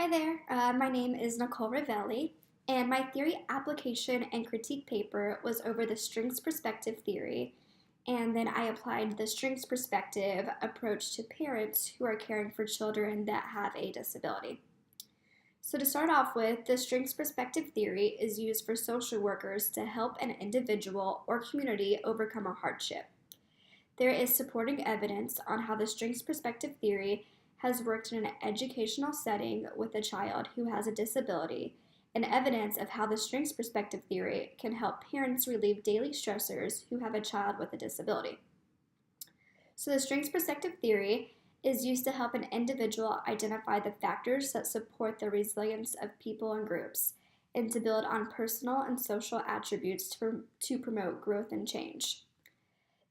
Hi there, my name is Nicole Ravelli, and my theory application and critique paper was over the strengths perspective theory, and then I applied the strengths perspective approach to parents who are caring for children that have a disability. So, to start off with, the strengths perspective theory is used for social workers to help an individual or community overcome a hardship. There is supporting evidence on how the strengths perspective theory has worked in an educational setting with a child who has a disability, and evidence of how the strengths perspective theory can help parents relieve daily stressors who have a child with a disability. So, the strengths perspective theory is used to help an individual identify the factors that support the resilience of people and groups, and to build on personal and social attributes to promote growth and change.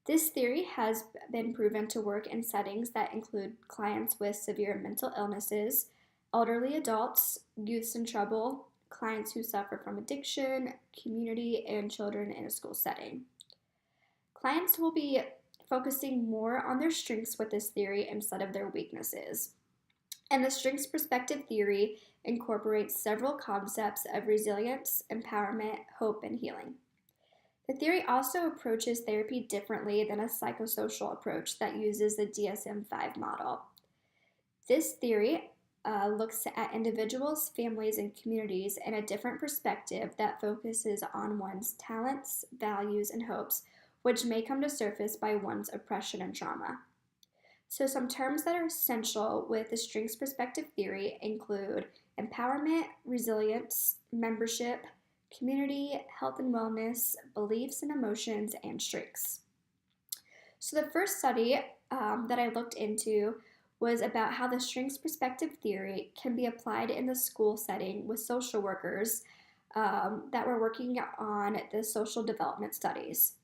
This theory has been proven to work in settings that include clients with severe mental illnesses, elderly adults, youths in trouble, clients who suffer from addiction, community, and children in a school setting. Clients will be focusing more on their strengths with this theory instead of their weaknesses. And the strengths perspective theory incorporates several concepts of resilience, empowerment, hope, and healing. The theory also approaches therapy differently than a psychosocial approach that uses the DSM 5 model. This theory looks at individuals, families, and communities in a different perspective that focuses on one's talents, values, and hopes, which may come to surface by one's oppression and trauma. So, some terms that are essential with the strengths perspective theory include empowerment, resilience, membership, community, health and wellness, beliefs and emotions, and strengths. So, the first study that I looked into was about how the strengths perspective theory can be applied in the school setting with social workers that were working on the social development studies.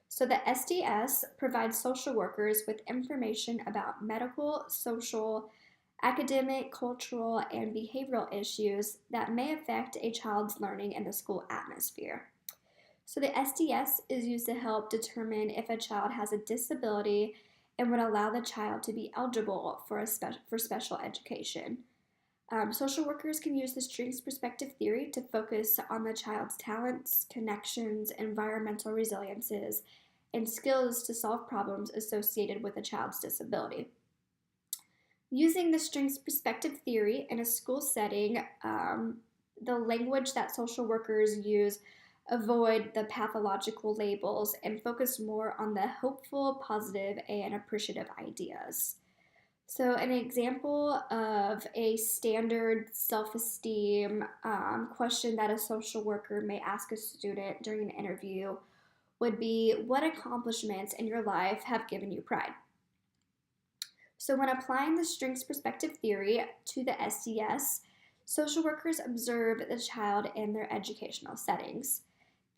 So, the SDS provides social workers with information about medical, social, academic, cultural, and behavioral issues that may affect a child's learning in the school atmosphere. So, the SDS is used to help determine if a child has a disability and would allow the child to be eligible for special education. Social workers can use the strengths perspective theory to focus on the child's talents, connections, environmental resiliences, and skills to solve problems associated with a child's disability. Using the strengths perspective theory in a school setting, the language that social workers use avoid the pathological labels and focus more on the hopeful, positive, and appreciative ideas. So, an example of a standard self esteem question that a social worker may ask a student during an interview would be, what accomplishments in your life have given you pride? So, when applying the strengths perspective theory to the SDS, social workers observe the child in their educational settings.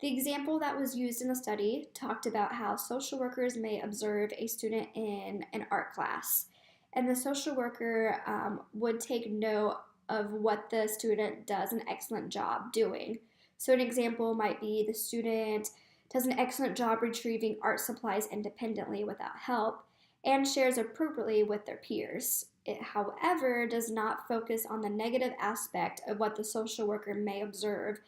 The example that was used in the study talked about how social workers may observe a student in an art class, and the social worker would take note of what the student does an excellent job doing. So, an example might be the student does an excellent job retrieving art supplies independently without help and shares appropriately with their peers. It, however, does not focus on the negative aspect of what the social worker may observe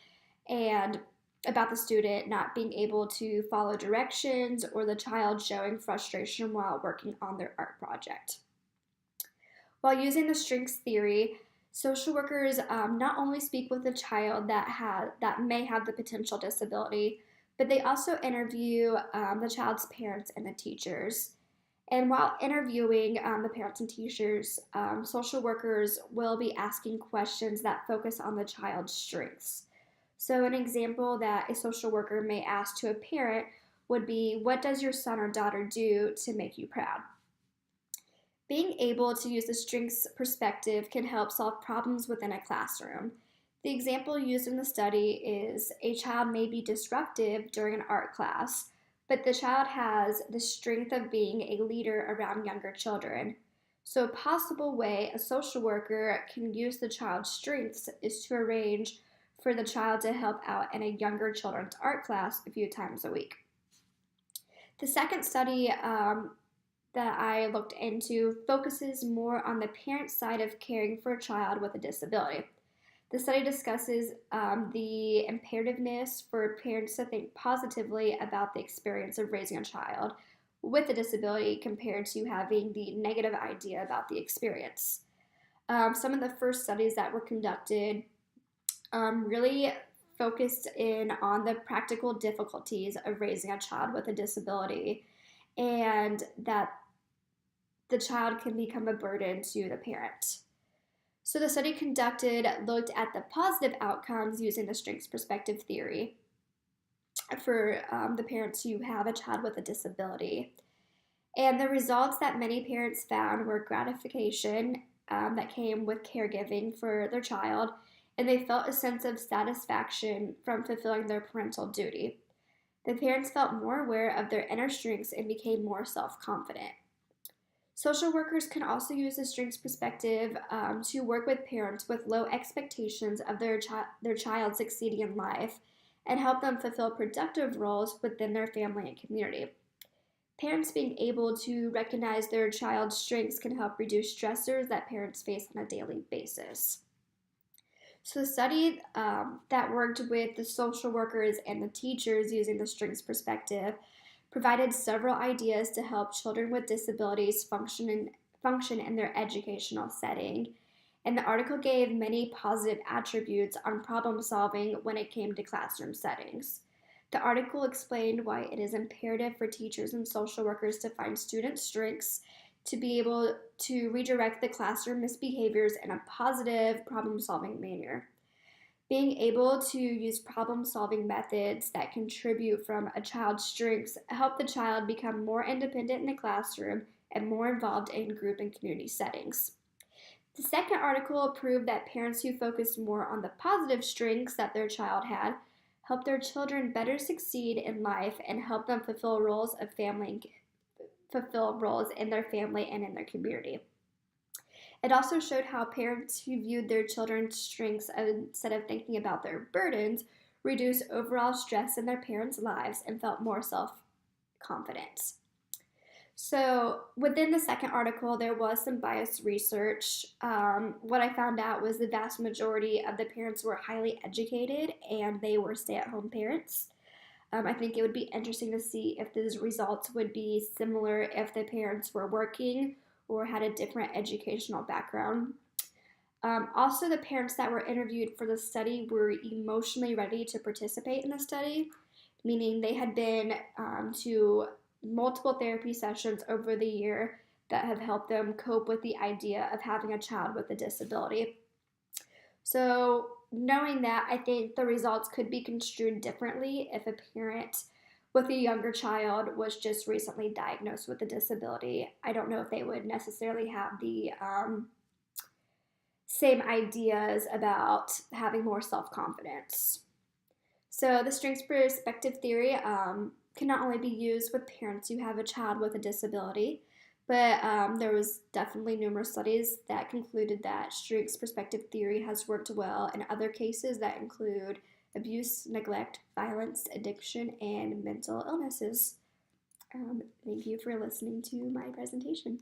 and about the student not being able to follow directions or the child showing frustration while working on their art project. While using the strengths theory, social workers not only speak with the child that may have the potential disability, but they also interview the child's parents and the teachers. And while interviewing the parents and teachers, social workers will be asking questions that focus on the child's strengths. So, an example that a social worker may ask to a parent would be, what does your son or daughter do to make you proud? Being able to use the strengths perspective can help solve problems within a classroom. The example used in the study is a child may be disruptive during an art class, but the child has the strength of being a leader around younger children. So, a possible way a social worker can use the child's strengths is to arrange for the child to help out in a younger children's art class a few times a week. The second study that I looked into focuses more on the parent side of caring for a child with a disability. The study discusses the imperativeness for parents to think positively about the experience of raising a child with a disability compared to having the negative idea about the experience. Some of the first studies that were conducted really focused in on the practical difficulties of raising a child with a disability and that the child can become a burden to the parent. So the study conducted looked at the positive outcomes using the strengths perspective theory for the parents who have a child with a disability. And the results that many parents found were gratification that came with caregiving for their child, and they felt a sense of satisfaction from fulfilling their parental duty. The parents felt more aware of their inner strengths and became more self confident. Social workers can also use the strengths perspective to work with parents with low expectations of their child succeeding in life and help them fulfill productive roles within their family and community. Parents being able to recognize their child's strengths can help reduce stressors that parents face on a daily basis. So, the study that worked with the social workers and the teachers using the strengths perspective provided several ideas to help children with disabilities function in their educational setting. And the article gave many positive attributes on problem solving when it came to classroom settings. The article explained why it is imperative for teachers and social workers to find student strengths to be able to redirect the classroom misbehaviors in a positive problem solving manner. Being able to use problem solving methods that contribute from a child's strengths help the child become more independent in the classroom and more involved in group and community settings. The second article proved that parents who focused more on the positive strengths that their child had helped their children better succeed in life and help them fulfill roles in their family and in their community. It also showed how parents who viewed their children's strengths instead of thinking about their burdens reduced overall stress in their parents' lives and felt more self confident. So, within the second article, there was some biased research. What I found out was the vast majority of the parents were highly educated and they were stay at home parents. I think it would be interesting to see if these results would be similar if the parents were working or had a different educational background. Also, the parents that were interviewed for the study were emotionally ready to participate in the study, meaning they had been to multiple therapy sessions over the year that have helped them cope with the idea of having a child with a disability. So, knowing that, I think the results could be construed differently if a parent with a younger child was just recently diagnosed with a disability. I don't know if they would necessarily have the same ideas about having more self confidence. So, the strengths perspective theory can not only be used with parents who have a child with a disability, but there was definitely numerous studies that concluded that strengths perspective theory has worked well in other cases that include abuse, neglect, violence, addiction, and mental illnesses. Thank you for listening to my presentation.